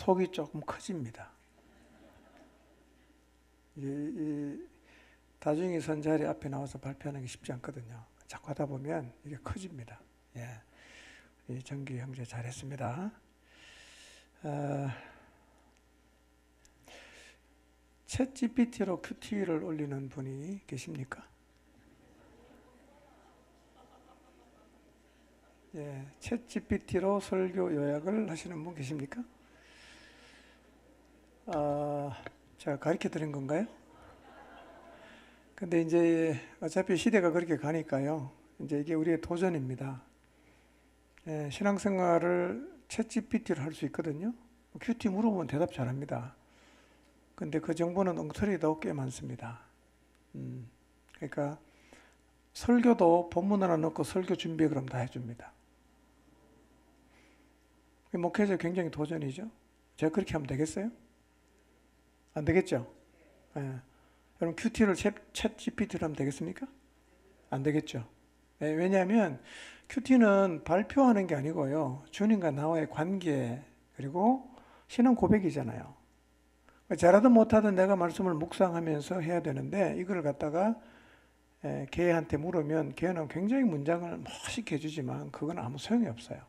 속이 조금 커집니다. 이 다중이 선 자리 앞에 나와서 발표하는 게 쉽지 않거든요. 자꾸 하다 보면 이게 커집니다. 예, 이 정기 형제 잘했습니다. 챗 GPT로 큐티를 올리는 분이 계십니까? 예, 챗 GPT로 설교 요약을 하시는 분 계십니까? 제가 가르쳐 드린 건가요? 근데 이제 어차피 시대가 그렇게 가니까요. 이제 이게 우리의 도전입니다. 예, 신앙생활을 챗 GPT로 할 수 있거든요. 큐티 물어보면 대답 잘합니다. 근데 그 정보는 엉터리도 꽤 많습니다. 그러니까 설교도 본문 하나 넣고 설교 준비 그럼 다 해줍니다. 목회자 굉장히 도전이죠. 제가 그렇게 하면 되겠어요? 안 되겠죠? 예. 여러분 큐티를 챗 GPT로 하면 되겠습니까? 안 되겠죠. 예, 왜냐하면 큐티는 발표하는 게 아니고요. 주님과 나와의 관계 그리고 신앙 고백이잖아요. 잘하든 못하든 내가 말씀을 묵상하면서 해야 되는데 이걸 갖다가 걔한테 물으면 걔는 굉장히 문장을 멋있게 해주지만 그건 아무 소용이 없어요.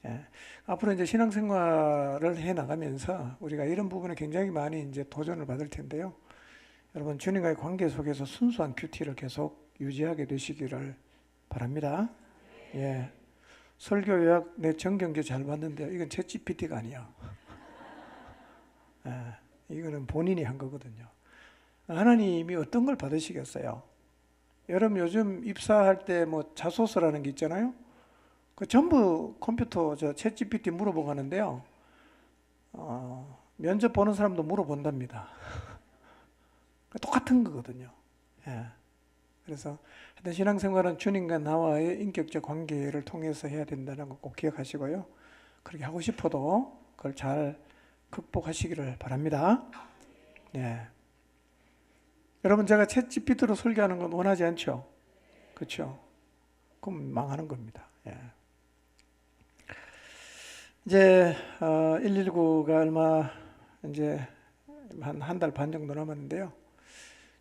예. 앞으로 이제 신앙생활을 해 나가면서 우리가 이런 부분에 굉장히 많이 이제 도전을 받을 텐데요. 여러분 주님과의 관계 속에서 순수한 큐티를 계속 유지하게 되시기를 바랍니다. 예. 설교 요약 내 정경제 잘 봤는데 이건 챗 GPT가 아니야. 예. 이거는 본인이 한 거거든요. 하나님이 어떤 걸 받으시겠어요? 여러분 요즘 입사할 때 뭐 자소서라는 게 있잖아요. 그 전부 컴퓨터 챗 GPT 물어보고 하는데요. 면접 보는 사람도 물어본답니다. 똑같은 거거든요. 예. 그래서 하여튼 신앙생활은 주님과 나와의 인격적 관계를 통해서 해야 된다는 거 꼭 기억하시고요. 그렇게 하고 싶어도 그걸 잘 극복하시기를 바랍니다. 예. 여러분 제가 챗 GPT로 설교하는 건 원하지 않죠? 그렇죠? 그럼 망하는 겁니다. 예. 이제 119가 얼마 이제 한 달 반 정도 남았는데요.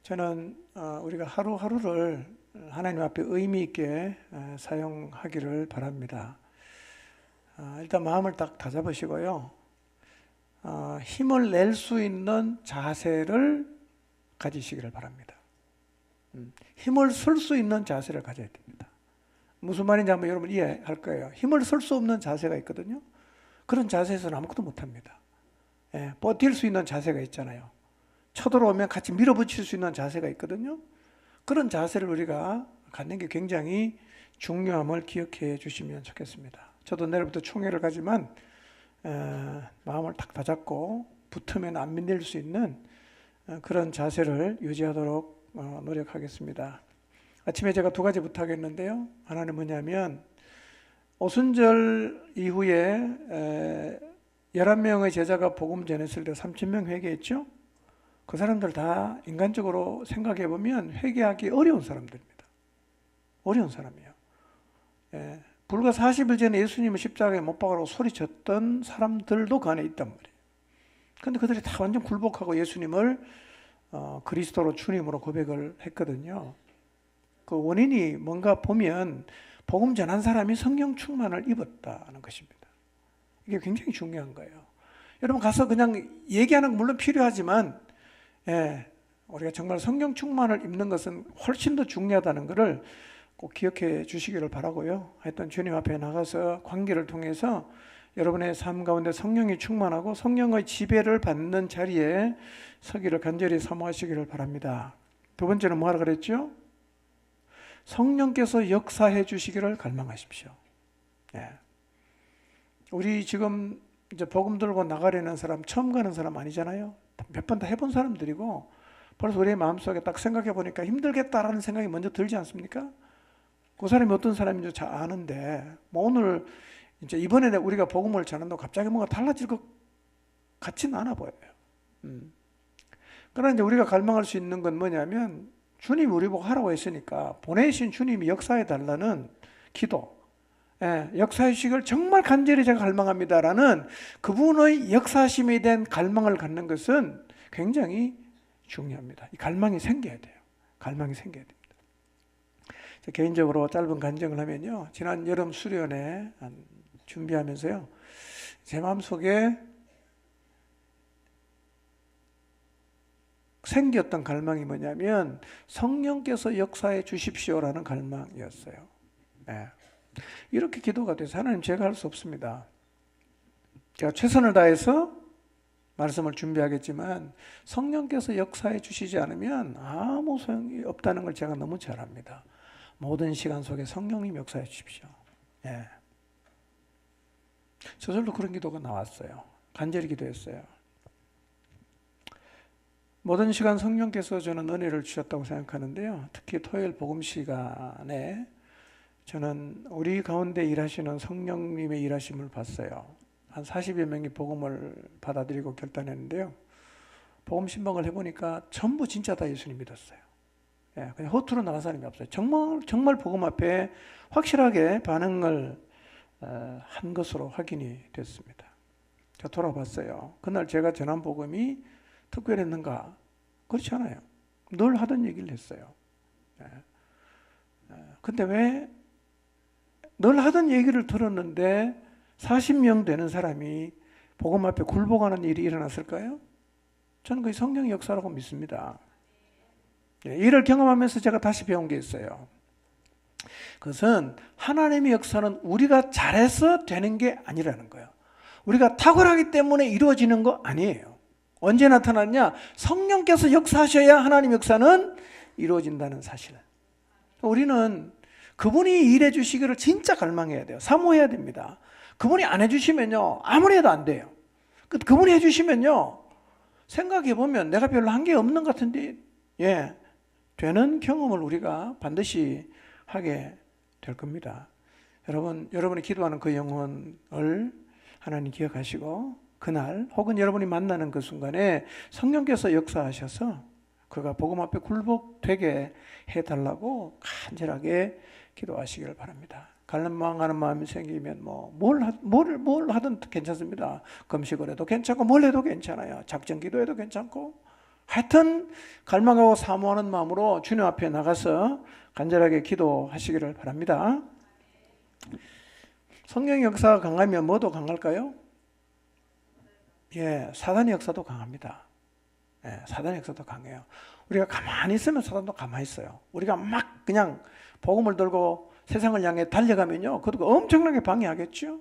저는 우리가 하루하루를 하나님 앞에 의미 있게 사용하기를 바랍니다. 일단 마음을 딱 다잡으시고요. 힘을 낼 수 있는 자세를 가지시기를 바랍니다. 힘을 쓸 수 있는 자세를 가져야 됩니다. 무슨 말인지 한번 여러분 이해할 거예요. 힘을 쓸 수 없는 자세가 있거든요. 그런 자세에서는 아무것도 못합니다. 예, 버틸 수 있는 자세가 있잖아요. 쳐들어오면 같이 밀어붙일 수 있는 자세가 있거든요. 그런 자세를 우리가 갖는 게 굉장히 중요함을 기억해 주시면 좋겠습니다. 저도 내일부터 총회를 가지만 마음을 딱 다잡고 붙으면 안 밀릴 수 있는 그런 자세를 유지하도록 노력하겠습니다. 아침에 제가 두 가지 부탁했는데요. 하나는 뭐냐면 오순절 이후에 11명의 제자가 복음 전했을 때 3,000명 회개했죠. 그 사람들 다 인간적으로 생각해 보면 회개하기 어려운 사람들입니다. 어려운 사람이에요. 예, 불과 40일 전에 예수님을 십자가에 못 박으라고 소리쳤던 사람들도 그 안에 있단 말이에요. 그런데 그들이 다 완전 굴복하고 예수님을 그리스도로 주님으로 고백을 했거든요. 그 원인이 뭔가 보면 복음 전한 사람이 성령 충만을 입었다는 것입니다. 이게 굉장히 중요한 거예요. 여러분 가서 그냥 얘기하는 건 물론 필요하지만 우리가 정말 성령 충만을 입는 것은 훨씬 더 중요하다는 것을 꼭 기억해 주시기를 바라고요. 하여튼 주님 앞에 나가서 관계를 통해서 여러분의 삶 가운데 성령이 충만하고 성령의 지배를 받는 자리에 서기를 간절히 사모하시기를 바랍니다. 두 번째는 뭐하라 그랬죠? 성령께서 역사해 주시기를 갈망하십시오. 예. 우리 지금 이제 복음 들고 나가려는 사람 처음 가는 사람 아니잖아요. 몇 번 다 해본 사람들이고 벌써 우리의 마음속에 딱 생각해 보니까 힘들겠다라는 생각이 먼저 들지 않습니까? 그 사람이 어떤 사람인지 잘 아는데 뭐 오늘 이제 이번에 우리가 복음을 전한다고 갑자기 뭔가 달라질 것 같지는 않아 보여요. 그러나 이제 우리가 갈망할 수 있는 건 뭐냐면 주님이 우리 보고 하라고 했으니까 보내신 주님이 역사해 달라는 기도. 역사의 주시기를 정말 간절히 제가 갈망합니다라는 그분의 역사심에 대한 갈망을 갖는 것은 굉장히 중요합니다. 이 갈망이 생겨야 돼요. 갈망이 생겨야 됩니다. 개인적으로 짧은 간증을 하면요, 지난 여름 수련회 준비하면서요, 제 마음속에 생겼던 갈망이 뭐냐면 성령께서 역사해 주십시오라는 갈망이었어요. 이렇게 기도가 돼서 하나님, 제가 할 수 없습니다. 제가 최선을 다해서 말씀을 준비하겠지만 성령께서 역사해 주시지 않으면 아무 소용이 없다는 걸 제가 너무 잘 압니다. 모든 시간 속에 성령님 역사해 주십시오. 저절로 그런 기도가 나왔어요. 간절히 기도했어요. 모든 시간 성령께서 저는 은혜를 주셨다고 생각하는데요. 특히 토요일 복음 시간에 저는 우리 가운데 일하시는 성령님의 일하심을 봤어요. 한 40여 명이 복음을 받아들이고 결단했는데요. 복음 신방을 해보니까 전부 진짜 다 예수님 믿었어요. 그냥 허투루 나간 사람이 없어요. 정말 복음 앞에 확실하게 반응을 한 것으로 확인이 됐습니다. 제가 돌아봤어요. 그날 제가 전한 복음이 특별했는가? 그렇지 않아요. 늘 하던 얘기를 했어요. 근데 왜 늘 하던 얘기를 들었는데 40명 되는 사람이 복음 앞에 굴복하는 일이 일어났을까요? 저는 그게 성령의 역사라고 믿습니다. 이를 경험하면서 제가 다시 배운 게 있어요. 그것은 하나님의 역사는 우리가 잘해서 되는 게 아니라는 거예요. 우리가 탁월하기 때문에 이루어지는 거 아니에요. 언제 나타났냐? 성령께서 역사하셔야 하나님 역사는 이루어진다는 사실. 우리는 그분이 일해 주시기를 진짜 갈망해야 돼요. 사모해야 됩니다. 그분이 안 해주시면요, 아무리 해도 안 돼요. 그분이 해주시면요, 생각해보면 내가 별로 한 게 없는 것 같은데, 되는 경험을 우리가 반드시 하게 될 겁니다. 여러분이 기도하는 그 영혼을 하나님 기억하시고, 그날 혹은 여러분이 만나는 그 순간에 성령께서 역사하셔서 그가 복음 앞에 굴복되게 해달라고 간절하게 기도하시기를 바랍니다. 갈망하는 마음이 생기면 뭘 하든 괜찮습니다. 금식을 해도 괜찮고 뭘 해도 괜찮아요. 작전 기도해도 괜찮고, 하여튼 갈망하고 사모하는 마음으로 주님 앞에 나가서 간절하게 기도하시기를 바랍니다. 성령의 역사가 강하면 뭐도 강할까요? 사단의 역사도 강합니다. 사단의 역사도 강해요. 우리가 가만히 있으면 사단도 가만히 있어요. 우리가 막 그냥 복음을 들고 세상을 향해 달려가면요, 그것도 엄청나게 방해하겠죠.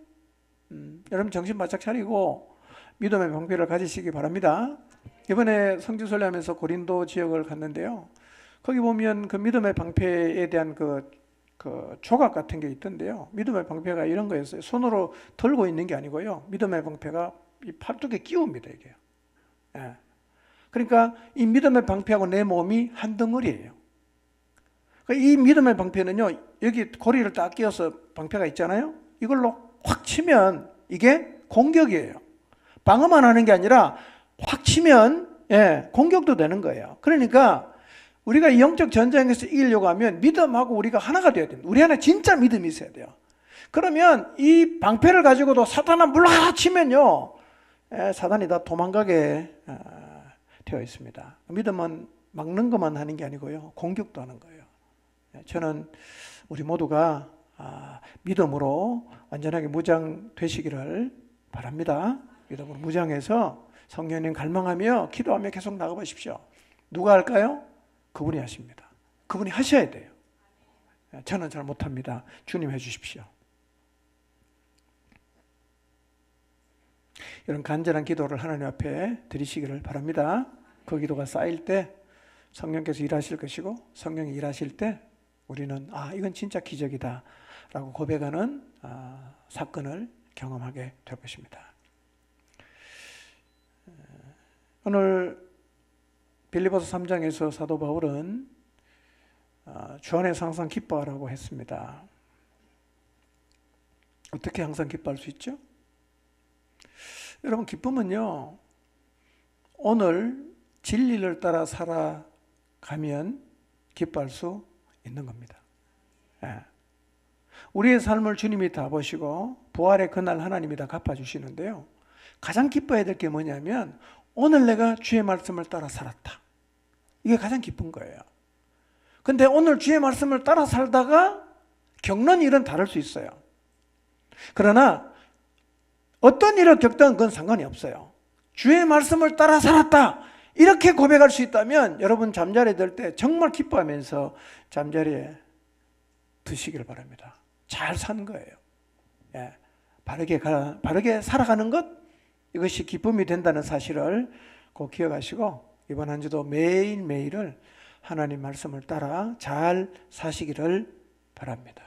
여러분 정신 바짝 차리고 믿음의 방패를 가지시기 바랍니다. 이번에 성지순례하면서 고린도 지역을 갔는데요, 거기 보면 그 믿음의 방패에 대한 그 조각 같은 게 있던데요, 믿음의 방패가 이런 거였어요. 손으로 들고 있는 게 아니고요, 믿음의 방패가 이 팔뚝에 끼웁니다, 이게. 그러니까 이 믿음의 방패하고 내 몸이 한 덩어리예요. 이 믿음의 방패는요, 여기 고리를 딱 끼워서 방패가 있잖아요. 이걸로 확 치면 이게 공격이에요. 방어만 하는 게 아니라 확 치면 공격도 되는 거예요. 그러니까 우리가 이 영적 전쟁에서 이기려고 하면 믿음하고 우리가 하나가 되어야 됩니다. 우리 안에 진짜 믿음이 있어야 돼요. 그러면 이 방패를 가지고도 사탄아 물러치면요, 사단이 다 도망가게 되어 있습니다. 믿음은 막는 것만 하는 게 아니고요, 공격도 하는 거예요. 저는 우리 모두가 믿음으로 완전하게 무장되시기를 바랍니다. 믿음으로 무장해서 성령님 갈망하며 기도하며 계속 나가보십시오. 누가 할까요? 그분이 하십니다. 그분이 하셔야 돼요. 저는 잘 못합니다. 주님 해주십시오. 이런 간절한 기도를 하나님 앞에 드리시기를 바랍니다. 그 기도가 쌓일 때 성령께서 일하실 것이고, 성령이 일하실 때 우리는 이건 진짜 기적이다 라고 고백하는 사건을 경험하게 될 것입니다. 오늘 빌립보서 3장에서 사도 바울은 주 안에서 항상 기뻐하라고 했습니다. 어떻게 항상 기뻐할 수 있죠? 여러분, 기쁨은요, 오늘 진리를 따라 살아가면 기뻐할 수 있는 겁니다. 우리의 삶을 주님이 다 보시고 부활의 그날 하나님이 다 갚아주시는데요. 가장 기뻐해야 될 게 뭐냐면 오늘 내가 주의 말씀을 따라 살았다. 이게 가장 기쁜 거예요. 근데 오늘 주의 말씀을 따라 살다가 겪는 일은 다를 수 있어요. 그러나 어떤 일을 겪든 그건 상관이 없어요. 주의 말씀을 따라 살았다. 이렇게 고백할 수 있다면 여러분 잠자리에 들 때 정말 기뻐하면서 잠자리에 드시길 바랍니다. 잘 산 거예요. 예, 바르게 살아가는 것, 이것이 기쁨이 된다는 사실을 꼭 기억하시고 이번 한 주도 매일매일을 하나님 말씀을 따라 잘 사시기를 바랍니다.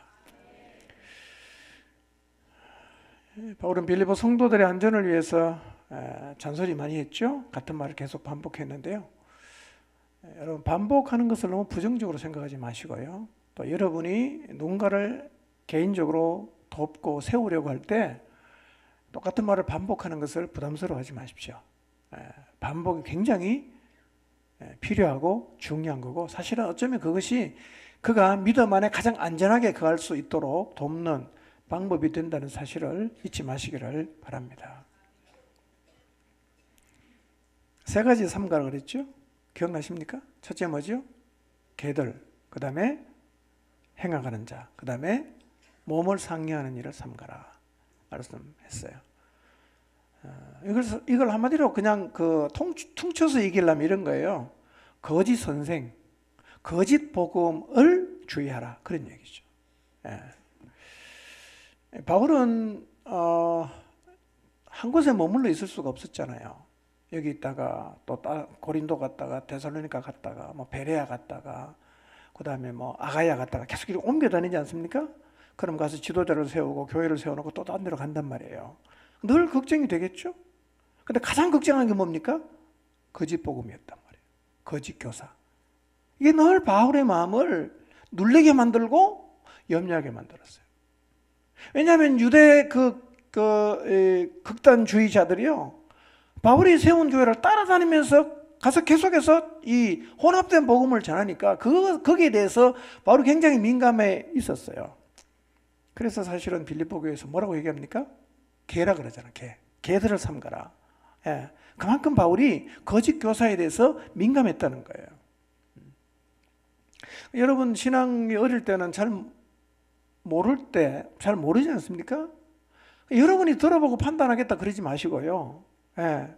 바울은 빌립보 성도들의 안전을 위해서 잔소리 많이 했죠. 같은 말을 계속 반복했는데요. 여러분 반복하는 것을 너무 부정적으로 생각하지 마시고요. 또 여러분이 누군가를 개인적으로 돕고 세우려고 할 때 똑같은 말을 반복하는 것을 부담스러워하지 마십시오. 반복이 굉장히 필요하고 중요한 거고 사실은 어쩌면 그것이 그가 믿음 안에 가장 안전하게 거할 수 있도록 돕는 방법이 된다는 사실을 잊지 마시기를 바랍니다. 세 가지 삼가라 그랬죠? 기억나십니까? 첫째 뭐죠? 개들, 그 다음에 행하가는 자, 그 다음에 몸을 상해하는 일을 삼가라 말씀했어요. 이걸 한마디로 그냥 퉁쳐서 얘기하려면 이런 거예요. 거짓 선생, 거짓 복음을 주의하라 그런 얘기죠. 바울은 한 곳에 머물러 있을 수가 없었잖아요. 여기 있다가 또 고린도 갔다가 데살로니가 갔다가 뭐 베레아 갔다가 그 다음에 뭐 아가야 갔다가 계속 이렇게 옮겨 다니지 않습니까? 그럼 가서 지도자를 세우고 교회를 세워놓고 또 다른 데로 간단 말이에요. 늘 걱정이 되겠죠? 근데 가장 걱정한 게 뭡니까? 거짓 복음이었단 말이에요. 거짓 교사. 이게 늘 바울의 마음을 눌리게 만들고 염려하게 만들었어요. 왜냐하면 유대 극단주의자들이요, 바울이 세운 교회를 따라다니면서 가서 계속해서 이 혼합된 복음을 전하니까 거기에 대해서 바울이 굉장히 민감해 있었어요. 그래서 사실은 빌립보 교회에서 뭐라고 얘기합니까? 개라 그러잖아. 개들을 삼가라. 예, 그만큼 바울이 거짓 교사에 대해서 민감했다는 거예요. 여러분 신앙이 어릴 때는 잘 모르지 않습니까? 여러분이 들어보고 판단하겠다 그러지 마시고요. 예,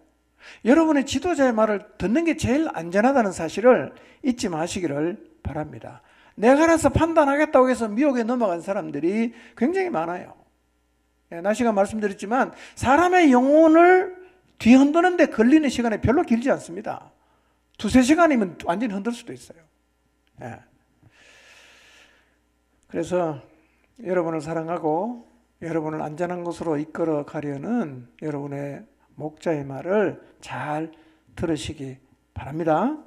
여러분의 지도자의 말을 듣는 게 제일 안전하다는 사실을 잊지 마시기를 바랍니다. 내가 알아서 판단하겠다고 해서 미혹에 넘어간 사람들이 굉장히 많아요. 예, 나 시간 말씀드렸지만 사람의 영혼을 뒤흔드는 데 걸리는 시간이 별로 길지 않습니다. 2-3시간이면 완전히 흔들 수도 있어요. 예. 그래서 여러분을 사랑하고 여러분을 안전한 곳으로 이끌어 가려는 여러분의 목자의 말을 잘 들으시기 바랍니다.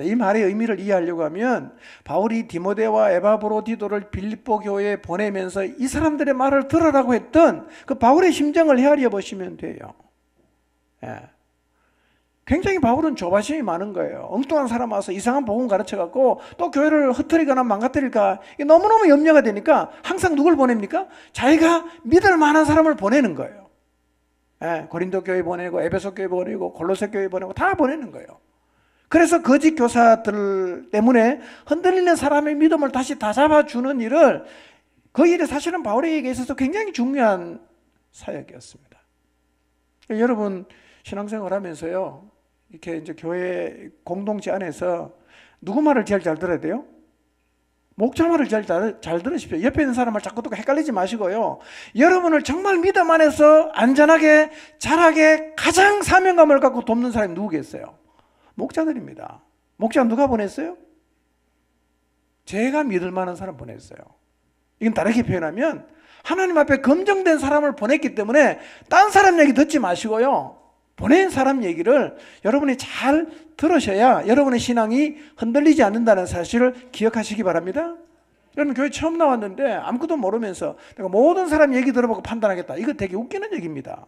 이 말의 의미를 이해하려고 하면 바울이 디모데와 에바브로디도를 빌립보 교회에 보내면서 이 사람들의 말을 들으라고 했던 그 바울의 심정을 헤아려 보시면 돼요. 예. 굉장히 바울은 조바심이 많은 거예요. 엉뚱한 사람 와서 이상한 복음 가르쳐갖고 또 교회를 흩트리거나 망가뜨릴까 너무너무 염려가 되니까 항상 누굴 보냅니까? 자기가 믿을 만한 사람을 보내는 거예요. 예, 고린도 교회 보내고 에베소 교회 보내고 골로새 교회 보내고 다 보내는 거예요. 그래서 거짓 교사들 때문에 흔들리는 사람의 믿음을 다시 다잡아주는 일을, 그 일이 사실은 바울에게 있어서 굉장히 중요한 사역이었습니다. 여러분 신앙생활 하면서요, 이렇게 이제 교회 공동체 안에서 누구 말을 제일 잘 들어야 돼요? 목자 말을 제일 잘 들으십시오. 옆에 있는 사람을 자꾸 듣고 헷갈리지 마시고요. 여러분을 정말 믿음 안에서 안전하게 잘하게 가장 사명감을 갖고 돕는 사람이 누구겠어요? 목자들입니다. 목자 누가 보냈어요? 제가 믿을 만한 사람 보냈어요. 이건 다르게 표현하면 하나님 앞에 검증된 사람을 보냈기 때문에 딴 사람 얘기 듣지 마시고요, 보낸 사람 얘기를 여러분이 잘 들으셔야 여러분의 신앙이 흔들리지 않는다는 사실을 기억하시기 바랍니다. 여러분 교회 처음 나왔는데 아무것도 모르면서 내가 모든 사람 얘기 들어보고 판단하겠다, 이거 되게 웃기는 얘기입니다.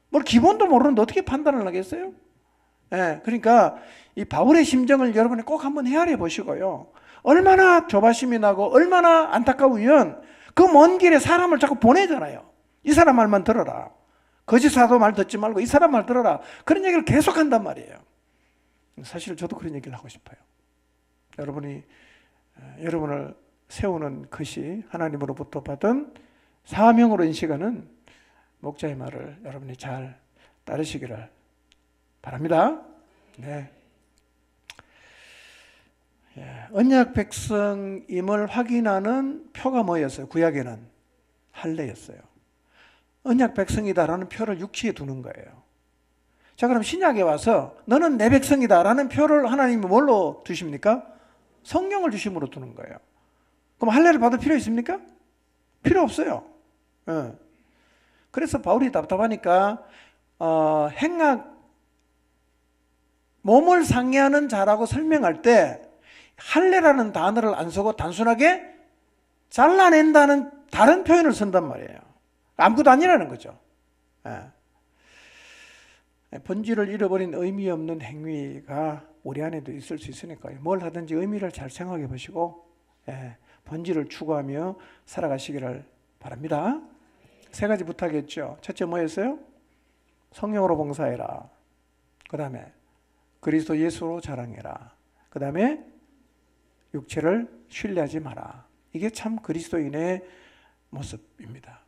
뭘 기본도 모르는데 어떻게 판단을 하겠어요? 예, 그러니까 이 바울의 심정을 여러분이 꼭 한번 헤아려 보시고요, 얼마나 조바심이 나고 얼마나 안타까우면 그 먼 길에 사람을 자꾸 보내잖아요. 이 사람 말만 들어라. 거짓 사도 말 듣지 말고 이 사람 말 들어라. 그런 얘기를 계속 한단 말이에요. 사실 저도 그런 얘기를 하고 싶어요. 여러분을 세우는 것이 하나님으로부터 받은 사명으로 인식하는 목자의 말을 여러분이 잘 따르시기를 바랍니다. 네. 언약 백성임을 확인하는 표가 뭐였어요? 구약에는 할례였어요. 언약 백성이다라는 표를 육지에 두는 거예요. 자, 그럼 신약에 와서 너는 내 백성이다라는 표를 하나님이 뭘로 두십니까? 성령을 주심으로 두는 거예요. 그럼 할례를 받을 필요 있습니까? 필요 없어요. 그래서 바울이 답답하니까 행악, 몸을 상해하는 자라고 설명할 때 할례라는 단어를 안 쓰고 단순하게 잘라낸다는 다른 표현을 쓴단 말이에요. 아무것도 아니라는 거죠. 본질을 잃어버린 의미 없는 행위가 우리 안에도 있을 수 있으니까요. 뭘 하든지 의미를 잘 생각해 보시고 본질을 추구하며 살아가시기를 바랍니다. 세 가지 부탁했죠. 첫째 뭐였어요? 성령으로 봉사해라. 그 다음에 그리스도 예수로 자랑해라. 그 다음에 육체를 신뢰하지 마라. 이게 참 그리스도인의 모습입니다.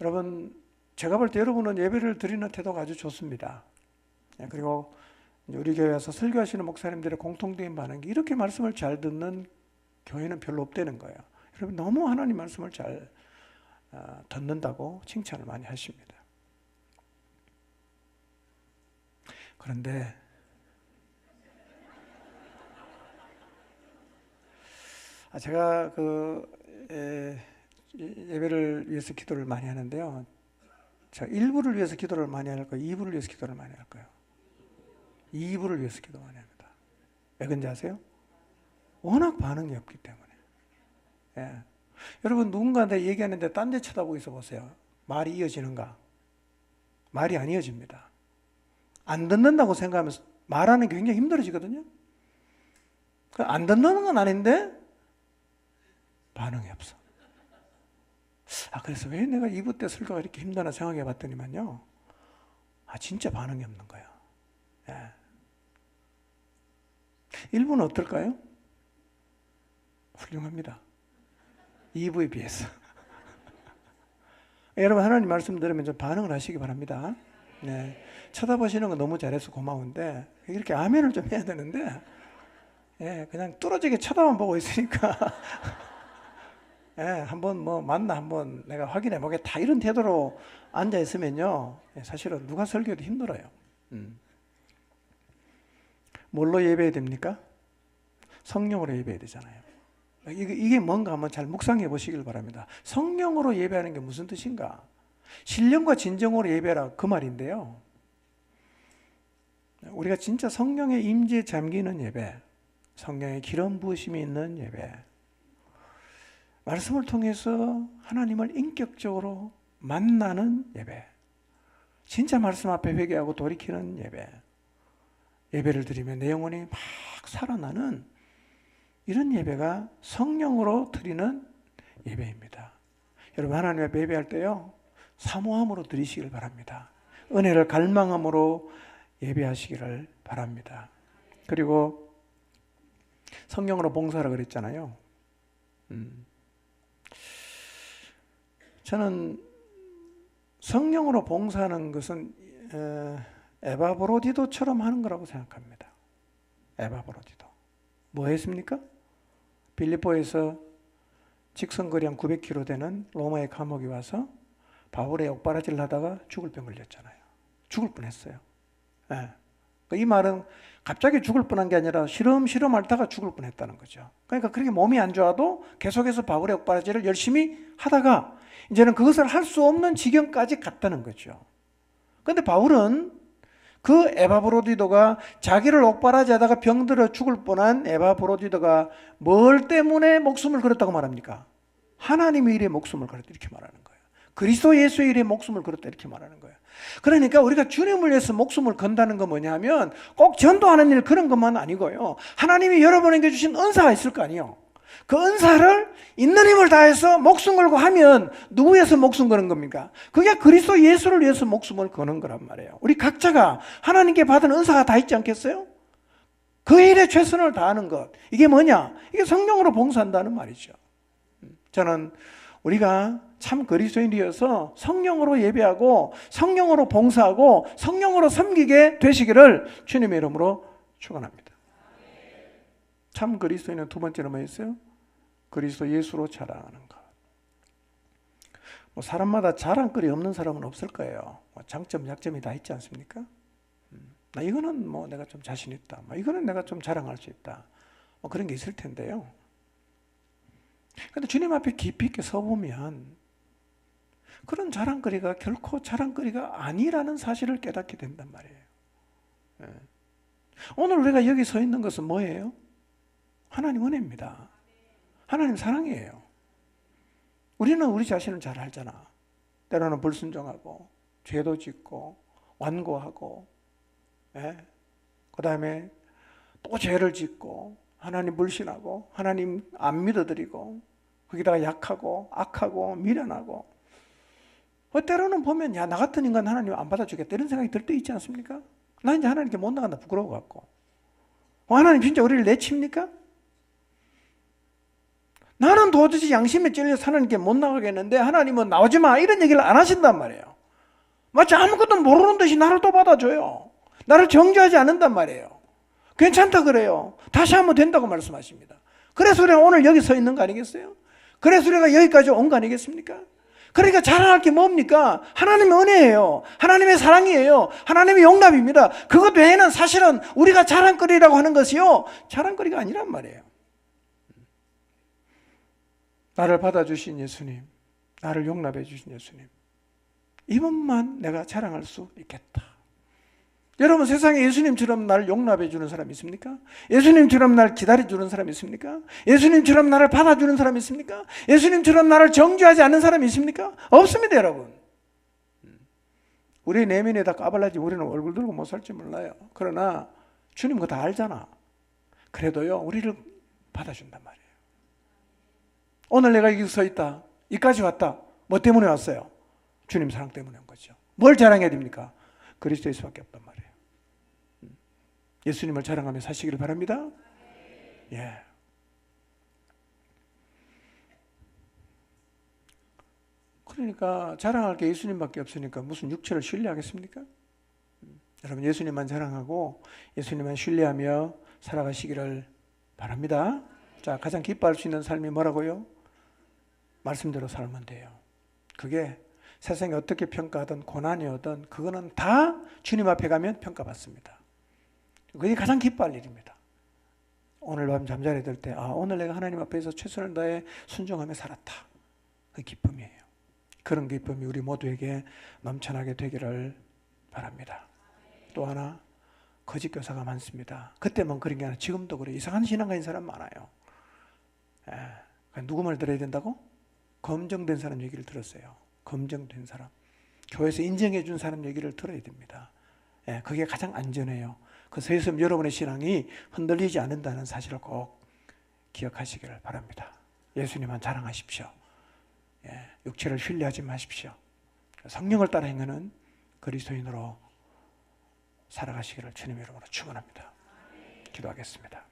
여러분, 제가 볼 때 여러분은 예배를 드리는 태도가 아주 좋습니다. 그리고 우리 교회 와서 설교하시는 목사님들의 공통된 반응이 이렇게 말씀을 잘 듣는 교회는 별로 없다는 거예요. 여러분 너무 하나님 말씀을 잘 듣는다고 칭찬을 많이 하십니다. 그런데 제가 예배를 위해서 기도를 많이 하는데요. 자, 1부를 위해서 기도를 많이 할까요? 2부를 위해서 기도를 많이 할까요? 2부를 위해서 기도 많이 합니다. 왜 그런지 아세요? 워낙 반응이 없기 때문에. 여러분 누군가한테 얘기하는데 딴 데 쳐다보고 있어 보세요. 말이 이어지는가? 말이 안 이어집니다. 안 듣는다고 생각하면서 말하는 게 굉장히 힘들어지거든요. 안 듣는 건 아닌데 반응이 없어. 그래서 왜 내가 2부 때 설교가 이렇게 힘드나 생각해 봤더니만요. 진짜 반응이 없는 거예요. 1부는 어떨까요? 훌륭합니다. 2부에 비해서. 여러분 하나님 말씀 들으면 좀 반응을 하시기 바랍니다. 네. 쳐다보시는 거 너무 잘해서 고마운데 이렇게 아멘을 좀 해야 되는데 그냥 뚫어지게 쳐다만 보고 있으니까 한번 뭐 맞나 한번 내가 확인해 보겠다 이런 태도로 앉아 있으면요 사실은 누가 설교해도 힘들어요. 뭘로 예배해야 됩니까? 성령으로 예배해야 되잖아요. 이게 뭔가 한번 잘 묵상해 보시길 바랍니다. 성령으로 예배하는 게 무슨 뜻인가? 신령과 진정으로 예배라 그 말인데요. 우리가 진짜 성령의 임재에 잠기는 예배, 성령의 기름 부으심이 있는 예배, 말씀을 통해서 하나님을 인격적으로 만나는 예배, 진짜 말씀 앞에 회개하고 돌이키는 예배, 예배를 드리면 내 영혼이 막 살아나는 이런 예배가 성령으로 드리는 예배입니다. 여러분 하나님 앞에 예배할 때요 사모함으로 드리시길 바랍니다. 은혜를 갈망함으로 예배하시기를 바랍니다. 그리고 성령으로 봉사하라 그랬잖아요. 저는 성령으로 봉사하는 것은 에바브로디도처럼 하는 거라고 생각합니다. 에바브로디도 뭐 했습니까? 빌립보에서 직선거리 한 900km 되는 로마의 감옥이 와서 바울의 옥바라지를 하다가 죽을 병 걸렸잖아요. 죽을 뻔했어요. 이 말은 갑자기 죽을 뻔한 게 아니라 시름시름 앓다가 죽을 뻔했다는 거죠. 그러니까 그렇게 몸이 안 좋아도 계속해서 바울의 옥바라지를 열심히 하다가 이제는 그것을 할 수 없는 지경까지 갔다는 거죠. 그런데 바울은 그 에바브로디도가 자기를 옥바라지하다가 병들어 죽을 뻔한 에바브로디도가 뭘 때문에 목숨을 걸었다고 말합니까? 하나님의 일에 목숨을 걸었다 이렇게 말하는 거예요. 그리스도 예수의 일에 목숨을 걸었다 이렇게 말하는 거예요. 그러니까 우리가 주님을 위해서 목숨을 건다는 건 뭐냐면 꼭 전도하는 일 그런 것만 아니고요. 하나님이 여러분에게 주신 은사가 있을 거 아니에요. 그 은사를 있는 힘을 다해서 목숨 걸고 하면 누구 위해서 목숨 거는 겁니까? 그게 그리스도 예수를 위해서 목숨을 거는 거란 말이에요. 우리 각자가 하나님께 받은 은사가 다 있지 않겠어요? 그 일에 최선을 다하는 것, 이게 뭐냐? 이게 성령으로 봉사한다는 말이죠. 저는 우리가 참 그리스도인이어서 성령으로 예배하고 성령으로 봉사하고 성령으로 섬기게 되시기를 주님의 이름으로 축원합니다. 참 그리스도인은 두 번째로 뭐였어요? 그리스도 예수로 자랑하는 것. 사람마다 자랑거리 없는 사람은 없을 거예요. 장점, 약점이 다 있지 않습니까? 나 이거는 내가 좀 자신 있다. 이거는 내가 좀 자랑할 수 있다. 그런 게 있을 텐데요. 그런데 주님 앞에 깊이 있게 서보면 그런 자랑거리가 결코 자랑거리가 아니라는 사실을 깨닫게 된단 말이에요. 오늘 우리가 여기 서 있는 것은 뭐예요? 하나님 은혜입니다. 하나님 사랑이에요. 우리는 우리 자신을 잘 알잖아. 때로는 불순종하고 죄도 짓고 완고하고, 그 다음에 또 죄를 짓고 하나님 불신하고 하나님 안 믿어드리고 거기다가 약하고 악하고 미련하고, 때로는 보면 야, 나 같은 인간 하나님 안 받아주겠다 이런 생각이 들 때 있지 않습니까? 나 이제 하나님께 못 나간다 부끄러워 갖고. 하나님 진짜 우리를 내칩니까? 나는 도저히 양심에 찔려서 하나님께 못 나가겠는데 하나님은 나오지 마 이런 얘기를 안 하신단 말이에요. 마치 아무것도 모르는 듯이 나를 또 받아줘요. 나를 정죄하지 않는단 말이에요. 괜찮다 그래요. 다시 하면 된다고 말씀하십니다. 그래서 우리가 오늘 여기 서 있는 거 아니겠어요? 그래서 우리가 여기까지 온 거 아니겠습니까? 그러니까 자랑할 게 뭡니까? 하나님의 은혜예요. 하나님의 사랑이에요. 하나님의 용납입니다. 그것 외에는 사실은 우리가 자랑거리라고 하는 것이요, 자랑거리가 아니란 말이에요. 나를 받아주신 예수님, 나를 용납해 주신 예수님, 이분만 내가 자랑할 수 있겠다. 여러분, 세상에 예수님처럼 나를 용납해 주는 사람이 있습니까? 예수님처럼 나를 기다려 주는 사람이 있습니까? 예수님처럼 나를 받아주는 사람이 있습니까? 예수님처럼 나를 정죄하지 않는 사람이 있습니까? 없습니다, 여러분. 우리 내면에다 까발라지 우리는 얼굴 들고 못 살지 몰라요. 그러나 주님 그거 다 알잖아. 그래도요, 우리를 받아준단 말이에요. 오늘 내가 여기 서 있다, 여기까지 왔다. 뭐 때문에 왔어요? 주님 사랑 때문에 온 거죠. 뭘 자랑해야 됩니까? 그리스도 예수밖에 없단 말이에요. 예수님을 자랑하며 사시기를 바랍니다. 예. 그러니까 자랑할 게 예수님밖에 없으니까 무슨 육체를 신뢰하겠습니까? 여러분, 예수님만 자랑하고 예수님만 신뢰하며 살아가시기를 바랍니다. 자, 가장 기뻐할 수 있는 삶이 뭐라고요? 말씀대로 살면 돼요. 그게 세상이 어떻게 평가하든 고난이 오든 그거는 다 주님 앞에 가면 평가받습니다. 그게 가장 기뻐할 일입니다. 오늘 밤 잠자리 들 때, 오늘 내가 하나님 앞에서 최선을 다해 순종하며 살았다. 그 기쁨이에요. 그런 기쁨이 우리 모두에게 넘쳐나게 되기를 바랍니다. 또 하나, 거짓 교사가 많습니다. 그때만 그런 게 아니라 지금도 그래요. 이상한 신앙가인 사람 많아요. 누구 말 들어야 된다고? 검증된 사람 얘기를 들었어요. 검증된 사람, 교회에서 인정해 준 사람 얘기를 들어야 됩니다. 그게 가장 안전해요. 그래서 여러분의 신앙이 흔들리지 않는다는 사실을 꼭 기억하시기를 바랍니다. 예수님만 자랑하십시오. 육체를 신뢰하지 마십시오. 성령을 따라 행하는 그리스도인으로 살아가시기를 주님의 이름으로 축원합니다. 기도하겠습니다.